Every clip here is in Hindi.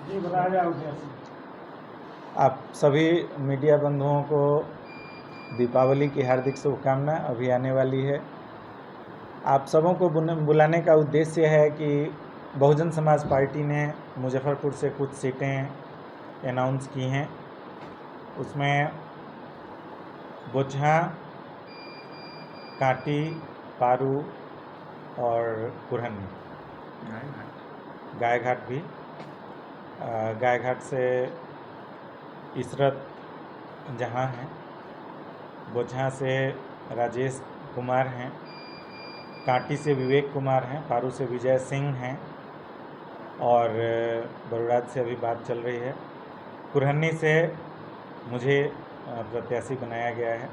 जी बताया जाए उद्देश्य। आप सभी मीडिया बंधुओं को दीपावली की हार्दिक शुभकामनाएं अभी आने वाली है। आप सबों को बुलाने का उद्देश्य है कि बहुजन समाज पार्टी ने मुजफ्फरपुर से कुछ सीटें अनाउंस की हैं। उसमें बोचहा, कांटी, पारू और कुरहनी, गायघाट भी। गायघाट से इशरत जहां हैं, बोचहा से राजेश कुमार हैं, कांटी से विवेक कुमार हैं, पारू से विजय सिंह हैं और बरुराज से अभी बात चल रही है। कुरहनी से मुझे प्रत्याशी बनाया गया है।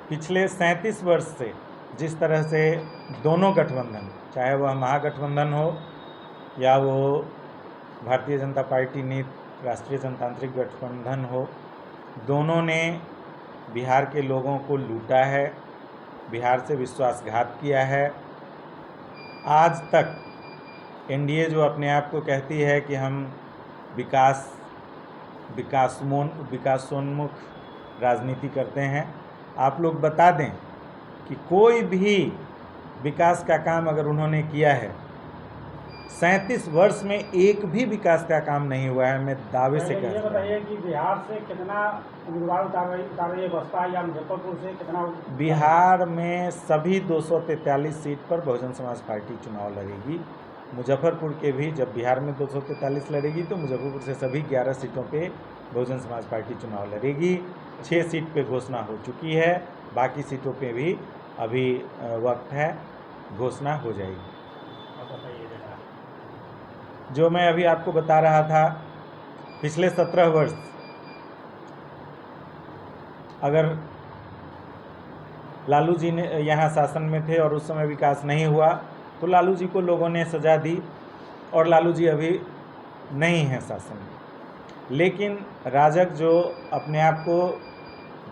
पिछले 37 वर्ष से जिस तरह से दोनों गठबंधन, चाहे वह महागठबंधन हो या वो भारतीय जनता पार्टी नीत राष्ट्रीय जनतांत्रिक गठबंधन हो, दोनों ने बिहार के लोगों को लूटा है, बिहार से विश्वासघात किया है। आज तक एनडीए जो अपने आप को कहती है कि हम विकासोन्मुख राजनीति करते हैं, आप लोग बता दें कि कोई भी विकास का काम अगर उन्होंने किया है, 37 वर्ष में एक भी विकास का काम नहीं हुआ है। मैं दावे से कहता हूं। ये बताइए कि बिहार से कितना उम्मीदवार उतार रही है बसपा या मुजफ्फरपुर से कितना? बिहार में सभी 243 सीट पर बहुजन समाज पार्टी चुनाव लड़ेगी। मुजफ्फरपुर के भी जब बिहार में 243 लड़ेगी तो मुजफ्फरपुर से सभी 11 सीटों पे बहुजन समाज पार्टी चुनाव लड़ेगी। 6 सीट पे घोषणा हो चुकी है, बाकी सीटों पे भी अभी वक्त है, घोषणा हो जाएगी। जो मैं अभी आपको बता रहा था, पिछले 17 वर्ष अगर लालू जी ने यहाँ शासन में थे और उस समय विकास नहीं हुआ तो लालू जी को लोगों ने सजा दी और लालू जी अभी नहीं हैं शासन में। लेकिन राजग जो अपने आप को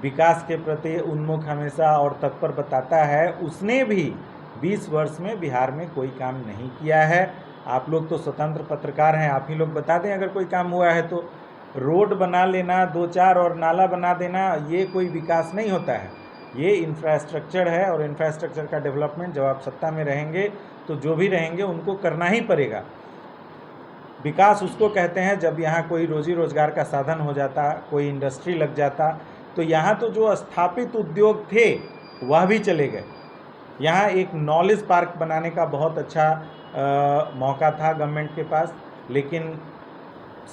विकास के प्रति उन्मुख हमेशा और तत्पर बताता है, उसने भी 20 वर्ष में बिहार में कोई काम नहीं किया है। आप लोग तो स्वतंत्र पत्रकार हैं, आप ही लोग बता दें अगर कोई काम हुआ है तो। रोड बना लेना, 2-4 और नाला बना देना, ये कोई विकास नहीं होता है, ये इंफ्रास्ट्रक्चर है। और इंफ्रास्ट्रक्चर का डेवलपमेंट जब आप सत्ता में रहेंगे तो जो भी रहेंगे उनको करना ही पड़ेगा। विकास उसको कहते हैं जब यहाँ कोई रोजी रोजगार का साधन हो जाता, कोई इंडस्ट्री लग जाता। तो यहाँ तो जो स्थापित उद्योग थे वह भी चले गए। यहाँ एक नॉलेज पार्क बनाने का बहुत अच्छा मौका था गवर्नमेंट के पास, लेकिन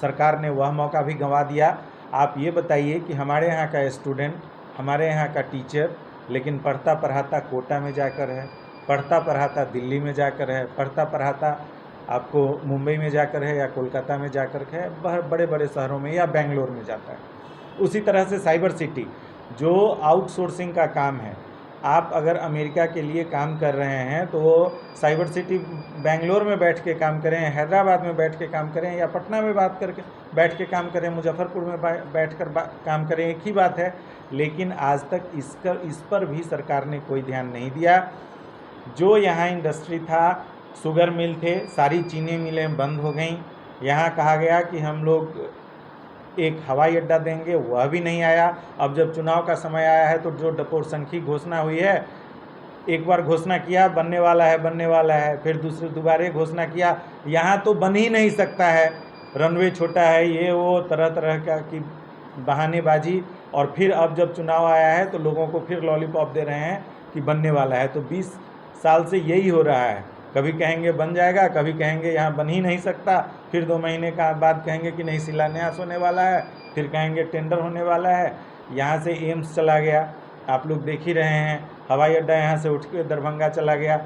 सरकार ने वह मौका भी गंवा दिया। आप ये बताइए कि हमारे यहाँ का स्टूडेंट, हमारे यहाँ का टीचर, लेकिन पढ़ता पढ़ाता कोटा में जाकर है, पढ़ता पढ़ाता दिल्ली में जाकर है, पढ़ता पढ़ाता आपको मुंबई में जाकर है या कोलकाता में जाकर है, बड़े बड़े शहरों में या बेंगलोर में जाता है। उसी तरह से साइबर सिटी जो आउटसोर्सिंग का काम है, आप अगर अमेरिका के लिए काम कर रहे हैं तो साइबर सिटी बेंगलोर में बैठ के काम करें, हैदराबाद में बैठ के काम करें या पटना में बैठ के काम करें, मुजफ्फरपुर में बैठकर काम करें, एक ही बात है। लेकिन आज तक इस पर भी सरकार ने कोई ध्यान नहीं दिया। जो यहाँ इंडस्ट्री था, शुगर मिल थे, सारी चीनी मिलें बंद हो गई। यहाँ कहा गया कि हम लोग एक हवाई अड्डा देंगे, वह भी नहीं आया। अब जब चुनाव का समय आया है तो जो डपोरसंखी घोषणा हुई है, एक बार घोषणा किया बनने वाला है, फिर दोबारा घोषणा किया, यहाँ तो बन ही नहीं सकता है, रनवे छोटा है, ये वो तरह तरह का की बहानेबाजी। और फिर अब जब चुनाव आया है तो लोगों को फिर लॉलीपॉप दे रहे हैं कि बनने वाला है। तो 20 साल से यही हो रहा है, कभी कहेंगे बन जाएगा, कभी कहेंगे यहाँ बन ही नहीं सकता, फिर 2 महीने का बाद कहेंगे कि नहीं शिलान्यास होने वाला है, फिर कहेंगे टेंडर होने वाला है। यहाँ से एम्स चला गया, आप लोग देख ही रहे हैं, हवाई अड्डा यहाँ से उठ के दरभंगा चला गया।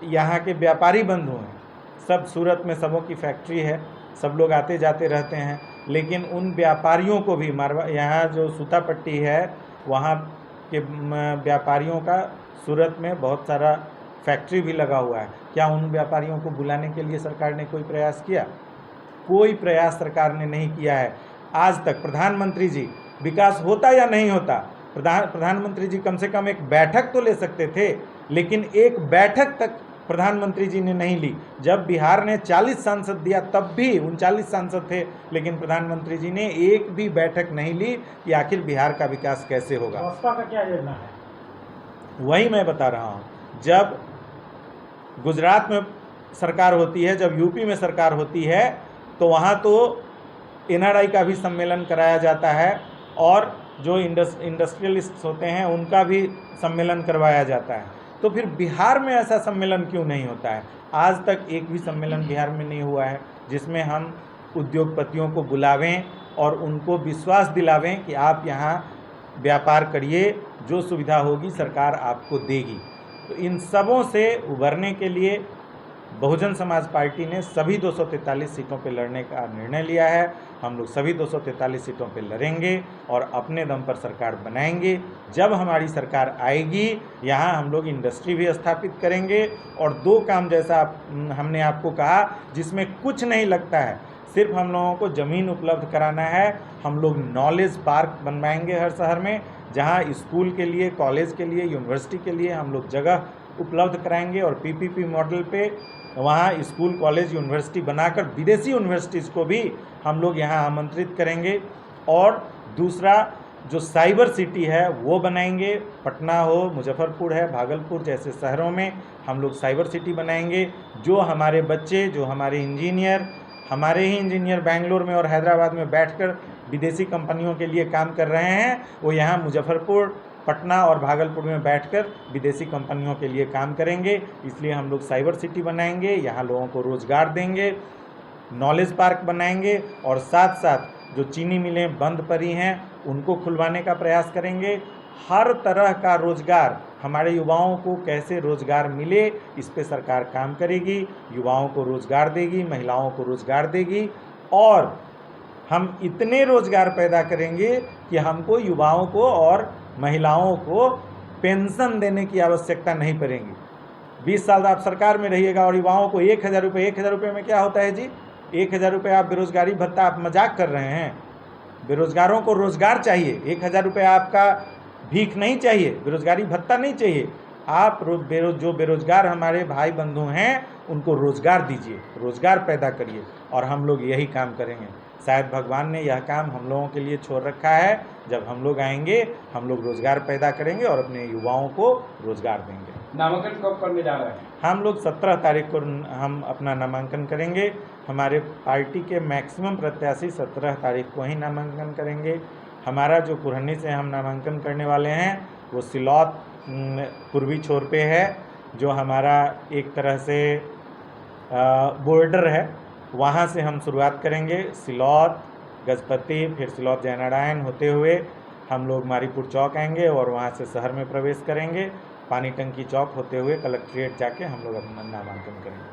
यहाँ के व्यापारी बंधु हैं, सब सूरत में सबों की फैक्ट्री है, सब लोग आते जाते रहते हैं, लेकिन उन व्यापारियों को भी यहाँ जो सूता पट्टी है वहाँ के व्यापारियों का सूरत में बहुत सारा फैक्ट्री भी लगा हुआ है। क्या उन व्यापारियों को बुलाने के लिए सरकार ने कोई प्रयास किया? कोई प्रयास सरकार ने नहीं किया है आज तक। प्रधानमंत्री जी, विकास होता या नहीं होता, प्रधानमंत्री जी कम से कम एक बैठक तो ले सकते थे, लेकिन एक बैठक तक प्रधानमंत्री जी ने नहीं ली। जब बिहार ने 40 सांसद दिया तब भी 39 सांसद थे, लेकिन प्रधानमंत्री जी ने एक भी बैठक नहीं ली कि आखिर बिहार का विकास कैसे होगा। बसपा का क्या एजेंडा है? वही मैं बता रहा हूँ, जब गुजरात में सरकार होती है, जब यूपी में सरकार होती है, तो वहाँ तो एनआरआई का भी सम्मेलन कराया जाता है और जो इंडस्ट्रियलिस्ट होते हैं उनका भी सम्मेलन करवाया जाता है। तो फिर बिहार में ऐसा सम्मेलन क्यों नहीं होता है? आज तक एक भी सम्मेलन बिहार में नहीं हुआ है जिसमें हम उद्योगपतियों को बुलावें और उनको विश्वास दिलावें कि आप यहाँ व्यापार करिए, जो सुविधा होगी सरकार आपको देगी। तो इन सबों से उभरने के लिए बहुजन समाज पार्टी ने सभी 243 सीटों पर लड़ने का निर्णय लिया है। हम लोग सभी 243 सीटों पर लड़ेंगे और अपने दम पर सरकार बनाएंगे। जब हमारी सरकार आएगी, यहाँ हम लोग इंडस्ट्री भी स्थापित करेंगे और 2 काम जैसा हमने आपको कहा जिसमें कुछ नहीं लगता है, सिर्फ हम लोगों को ज़मीन उपलब्ध कराना है। हम लोग नॉलेज पार्क बनवाएंगे हर शहर में, जहाँ स्कूल के लिए, कॉलेज के लिए, यूनिवर्सिटी के लिए हम लोग जगह उपलब्ध कराएंगे और पीपीपी मॉडल पे वहाँ स्कूल, कॉलेज, यूनिवर्सिटी बनाकर विदेशी यूनिवर्सिटीज़ को भी हम लोग यहाँ आमंत्रित करेंगे। और दूसरा जो साइबर सिटी है वो बनाएंगे। पटना हो, मुजफ्फरपुर है, भागलपुर जैसे शहरों में हम लोग साइबर सिटी बनाएंगे। जो हमारे बच्चे, जो हमारे इंजीनियर, हमारे ही इंजीनियर बेंगलोर में और हैदराबाद में बैठकर विदेशी कंपनियों के लिए काम कर रहे हैं, वो यहाँ मुजफ्फरपुर, पटना और भागलपुर में बैठकर विदेशी कंपनियों के लिए काम करेंगे। इसलिए हम लोग साइबर सिटी बनाएंगे, यहाँ लोगों को रोज़गार देंगे, नॉलेज पार्क बनाएंगे और साथ साथ जो चीनी मिलें बंद पड़ी हैं उनको खुलवाने का प्रयास करेंगे। हर तरह का रोज़गार, हमारे युवाओं को कैसे रोज़गार मिले, इस पे सरकार काम करेगी। युवाओं को रोज़गार देगी, महिलाओं को रोज़गार देगी और हम इतने रोज़गार पैदा करेंगे कि हमको युवाओं को और महिलाओं को पेंशन देने की आवश्यकता नहीं पड़ेगी। 20 साल आप सरकार में रहिएगा और युवाओं को 1000 रुपये, 1000 रुपये में क्या होता है जी? 1000 रुपये आप बेरोज़गारी भत्ता, आप मजाक कर रहे हैं। बेरोज़गारों को रोज़गार चाहिए, 1000 रुपये आपका भीख नहीं चाहिए, बेरोज़गारी भत्ता नहीं चाहिए। आप जो बेरोज़गार हमारे भाई बंधु हैं उनको रोज़गार दीजिए, रोज़गार पैदा करिए और हम लोग यही काम करेंगे। शायद भगवान ने यह काम हम लोगों के लिए छोड़ रखा है। जब हम लोग आएंगे हम लोग रोज़गार पैदा करेंगे और अपने युवाओं को रोज़गार देंगे। नामांकन कब करने जा रहे हैं? हम लोग 17 तारीख को हम अपना नामांकन करेंगे। हमारे पार्टी के मैक्सिमम प्रत्याशी 17 तारीख को ही नामांकन करेंगे। हमारा जो कुरहनी से हम नामांकन करने वाले हैं वो सिलौत पूर्वी छोर पे है, जो हमारा एक तरह से बॉर्डर है। वहाँ से हम शुरुआत करेंगे, सिलौत, गजपति, फिर सिलौत जयनारायण होते हुए हम लोग मारीपुर चौक आएंगे और वहाँ से शहर में प्रवेश करेंगे। पानी टंकी चौक होते हुए कलेक्ट्रेट जाके हम लोग अपना नामांकन करेंगे।